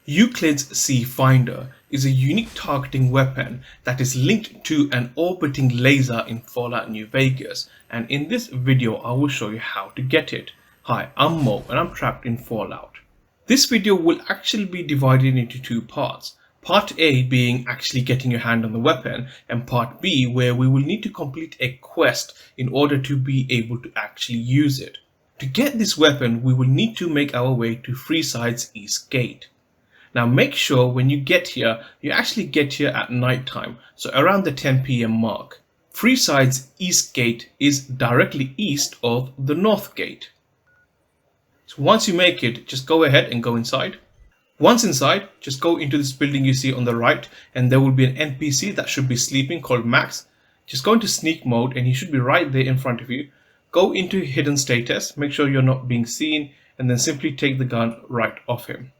Euclids C-Finder is a unique targeting weapon that is linked to an orbiting laser in Fallout New Vegas, and in this video I will show you how to get it. Hi, I'm Mo and I'm trapped in Fallout. This video will actually be divided into two parts. Part A being actually getting your hand on the weapon, and Part B where we will need to complete a quest in order to be able to actually use it. To get this weapon we will need to make our way to Freeside's East Gate. Now make sure when you get here, you actually get here at night time, so around the 10 PM mark. Freeside's East Gate is directly east of the North Gate. So once you make it, just go ahead and go inside. Once inside, just go into this building you see on the right, and there will be an NPC that should be sleeping called Max. Just go into sneak mode and he should be right there in front of you. Go into hidden status, make sure you're not being seen, and then simply take the gun right off him.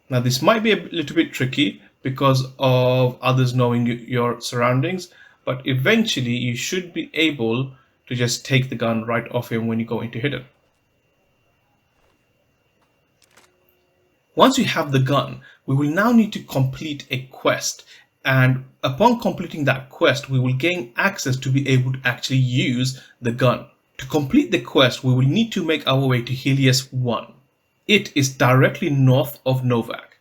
Now this might be a little bit tricky because of others knowing your surroundings, but eventually you should be able to just take the gun right off him when you go into hidden. Once you have the gun, we will now need to complete a quest, and upon completing that quest we will gain access to be able to actually use the gun. To complete the quest we will need to make our way to Helios 1. It is directly north of Novak.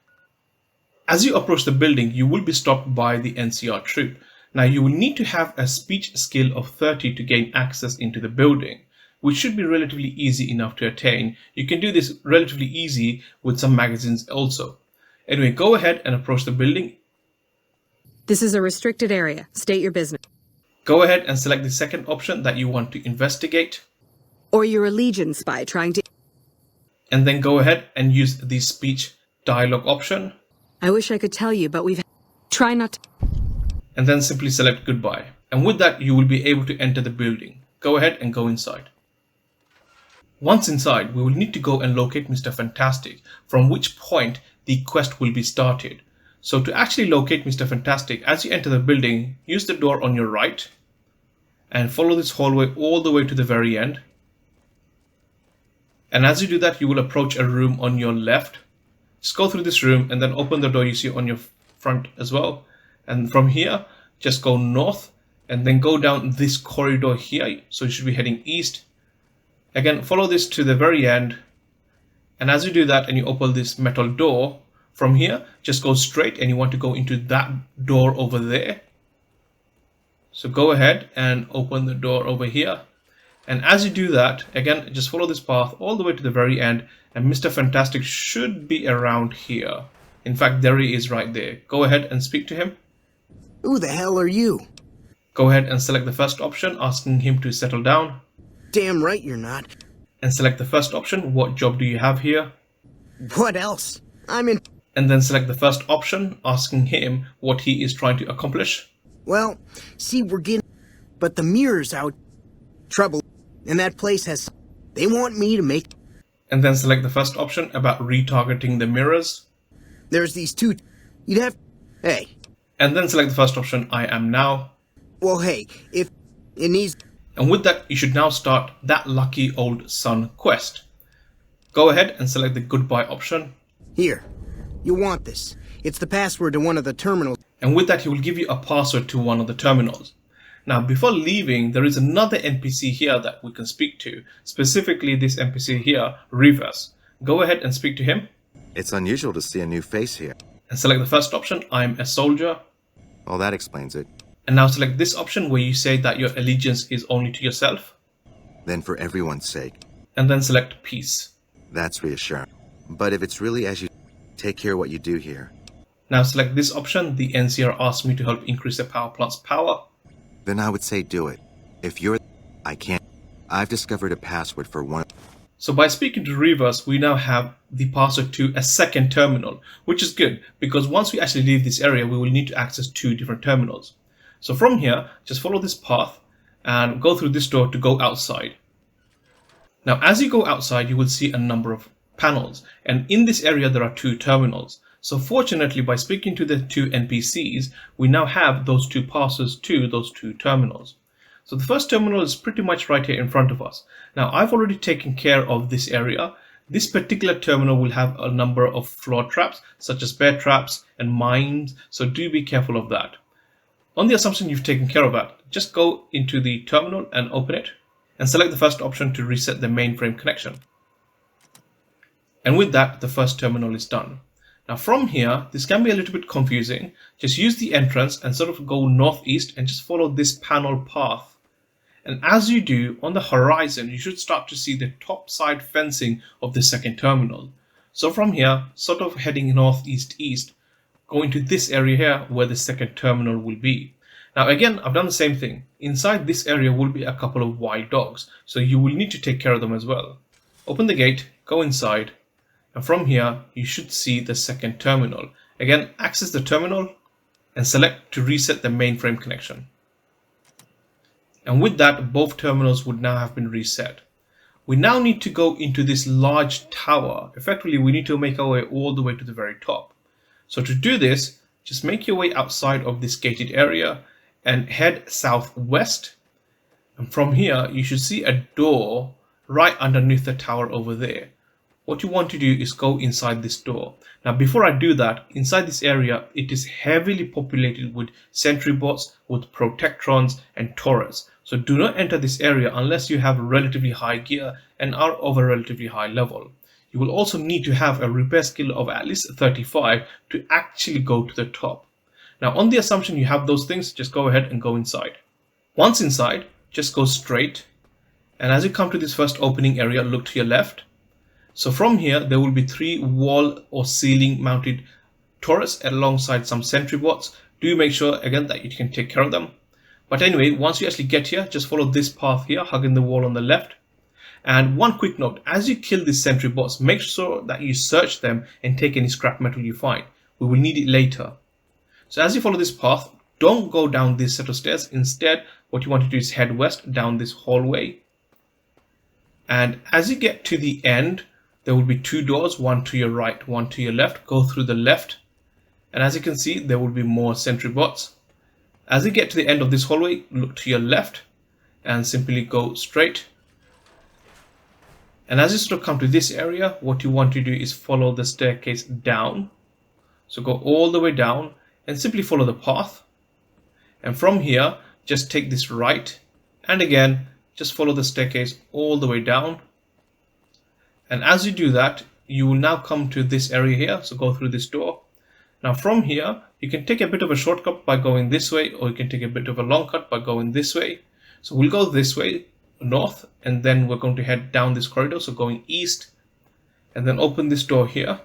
As you approach the building, you will be stopped by the NCR troop. Now you will need to have a speech skill of 30 to gain access into the building, which should be relatively easy enough to attain. You can do this relatively easy with some magazines also. Anyway, go ahead and approach the building. This is a restricted area. State your business. Go ahead and select the second option that you want to investigate. Or you're a Legion spy trying to... And then go ahead and use the speech dialogue option. I wish I could tell you, but we've... Try not to... And then simply select goodbye. And with that, you will be able to enter the building. Go ahead and go inside. Once inside, we will need to go and locate Mr. Fantastic, from which point the quest will be started. So to actually locate Mr. Fantastic, as you enter the building, use the door on your right and follow this hallway all the way to the very end. And as you do that, you will approach a room on your left. Just go through this room and then open the door you see on your front as well. And from here, just go north and then go down this corridor here. So you should be heading east. Again, follow this to the very end. And as you do that and you open this metal door, from here, just go straight and you want to go into that door over there. So go ahead and open the door over here. And as you do that, again, just follow this path all the way to the very end. And Mr. Fantastic should be around here. In fact, there he is right there. Go ahead and speak to him. Who the hell are you? Go ahead and select the first option, asking him to settle down. Damn right you're not. And select the first option, what job do you have here? What else? I'm in... And then select the first option, asking him what he is trying to accomplish. Well, see, we're getting... But the mirror's out. Trouble. And that place has... They want me to make... And then select the first option about retargeting the mirrors. There's these two... You'd have... Hey. And then select the first option, I am now. Well, hey, if it needs... And with that, you should now start that lucky old son quest. Go ahead and select the goodbye option. Here. You want this. It's the password to one of the terminals. And with that, he will give you a password to one of the terminals. Now, before leaving, there is another NPC here that we can speak to. Specifically, this NPC here, Reverse. Go ahead and speak to him. It's unusual to see a new face here. And select the first option, I'm a soldier. Well, that explains it. And now select this option where you say that your allegiance is only to yourself. Then for everyone's sake. And then select peace. That's reassuring. But if it's really as you take care of what you do here. Now select this option, the NCR asked me to help increase the power plant's power. Then I would say do it. If you're... I can't... I've discovered a password for one... So by speaking to Reverse, we now have the password to a second terminal, which is good because once we actually leave this area, we will need to access two different terminals. So from here, just follow this path and go through this door to go outside. Now, as you go outside, you will see a number of panels, and in this area, there are two terminals. So fortunately, by speaking to the two NPCs, we now have those two passes to those two terminals. So the first terminal is pretty much right here in front of us. Now I've already taken care of this area. This particular terminal will have a number of floor traps such as bear traps and mines, so do be careful of that. On the assumption you've taken care of that, just go into the terminal and open it and select the first option to reset the mainframe connection. And with that, the first terminal is done. Now from here, this can be a little bit confusing. Just use the entrance and sort of go northeast and just follow this panel path. And as you do, on the horizon, you should start to see the top side fencing of the second terminal. So from here, sort of heading northeast east, go into this area here where the second terminal will be. Now again, I've done the same thing. Inside this area will be a couple of wild dogs, so you will need to take care of them as well. Open the gate, go inside, and from here you should see the second terminal. Again, access the terminal and select to reset the mainframe connection. And with that, both terminals would now have been reset. We now need to go into this large tower. Effectively, we need to make our way all the way to the very top. So to do this, just make your way outside of this gated area and head southwest. And from here, you should see a door right underneath the tower over there. What you want to do is go inside this door. Now, before I do that, inside this area, it is heavily populated with sentry bots, with protectrons and turrets. So do not enter this area unless you have relatively high gear and are of a relatively high level. You will also need to have a repair skill of at least 35 to actually go to the top. Now, on the assumption you have those things, just go ahead and go inside. Once inside, just go straight. And as you come to this first opening area, look to your left. So from here, there will be 3 wall or ceiling mounted turrets alongside some sentry bots. Do make sure again that you can take care of them. But anyway, once you actually get here, just follow this path here, hugging the wall on the left. And one quick note, as you kill these sentry bots, make sure that you search them and take any scrap metal you find. We will need it later. So as you follow this path, don't go down this set of stairs. Instead, what you want to do is head west down this hallway. And as you get to the end, there will be 2 doors, one to your right, one to your left. Go through the left. And as you can see, there will be more sentry bots. As you get to the end of this hallway, look to your left and simply go straight. And as you sort of come to this area, what you want to do is follow the staircase down. So go all the way down and simply follow the path. And from here, just take this right. And again, just follow the staircase all the way down. And as you do that, you will now come to this area here. So go through this door. Now from here, you can take a bit of a shortcut by going this way, or you can take a bit of a long cut by going this way. So we'll go this way, north, and then we're going to head down this corridor. So going east, and then open this door here.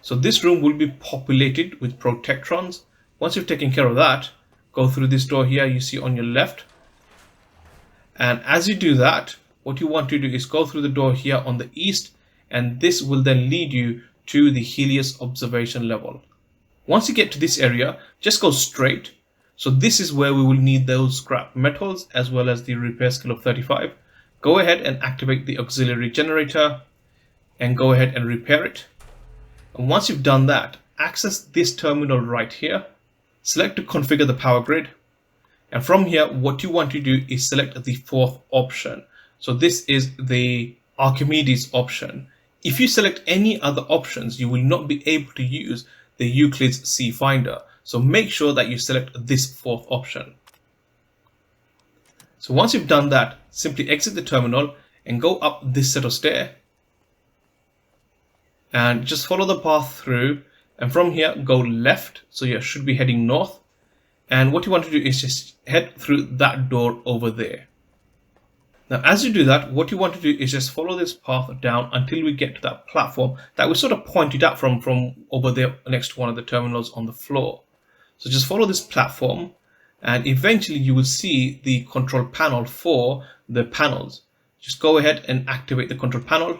So this room will be populated with protectrons. Once you've taken care of that, go through this door here you see on your left. And as you do that, what you want to do is go through the door here on the east, and this will then lead you to the Helios observation level. Once you get to this area, just go straight. So this is where we will need those scrap metals as well as the repair skill of 35. Go ahead and activate the auxiliary generator and go ahead and repair it. And once you've done that, access this terminal right here. Select to configure the power grid. And from here, what you want to do is select the 4th option. So this is the Archimedes option. If you select any other options, you will not be able to use the Euclids C-Finder. So make sure that you select this 4th option. So once you've done that, simply exit the terminal and go up this set of stairs. And just follow the path through. And from here, go left. So you should be heading north. And what you want to do is just head through that door over there. Now, as you do that, what you want to do is just follow this path down until we get to that platform that we sort of pointed out from over there next to one of the terminals on the floor. So just follow this platform and eventually you will see the control panel for the panels. Just go ahead and activate the control panel.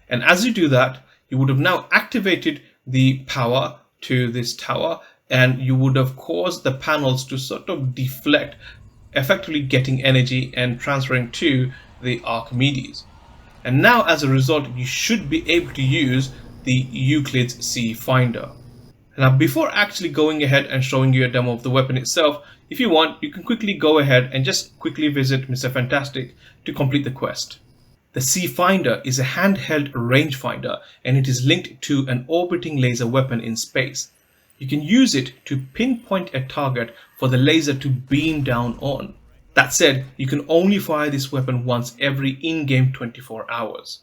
And as you do that, you would have now activated the power to this tower, and you would have caused the panels to sort of deflect, effectively getting energy and transferring to the Archimedes. And now as a result, you should be able to use the Euclids C-Finder. Now before actually going ahead and showing you a demo of the weapon itself, if you want, you can quickly go ahead and just quickly visit Mr. Fantastic to complete the quest. The C-Finder is a handheld rangefinder and it is linked to an orbiting laser weapon in space. You can use it to pinpoint a target for the laser to beam down on. That said, you can only fire this weapon once every in-game 24 hours.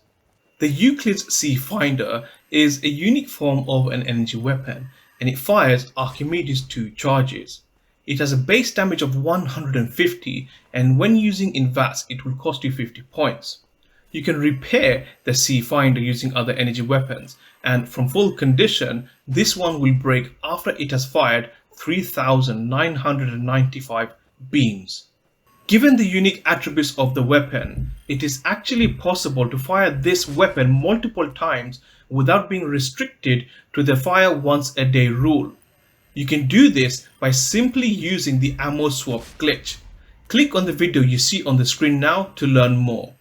The Euclids C-Finder is a unique form of an energy weapon and it fires Archimedes 2 charges. It has a base damage of 150 and when using in VATS it will cost you 50 points. You can repair the C-Finder using other energy weapons, and from full condition, this one will break after it has fired 3,995 beams. Given the unique attributes of the weapon, it is actually possible to fire this weapon multiple times without being restricted to the fire once a day rule. You can do this by simply using the ammo swap glitch. Click on the video you see on the screen now to learn more.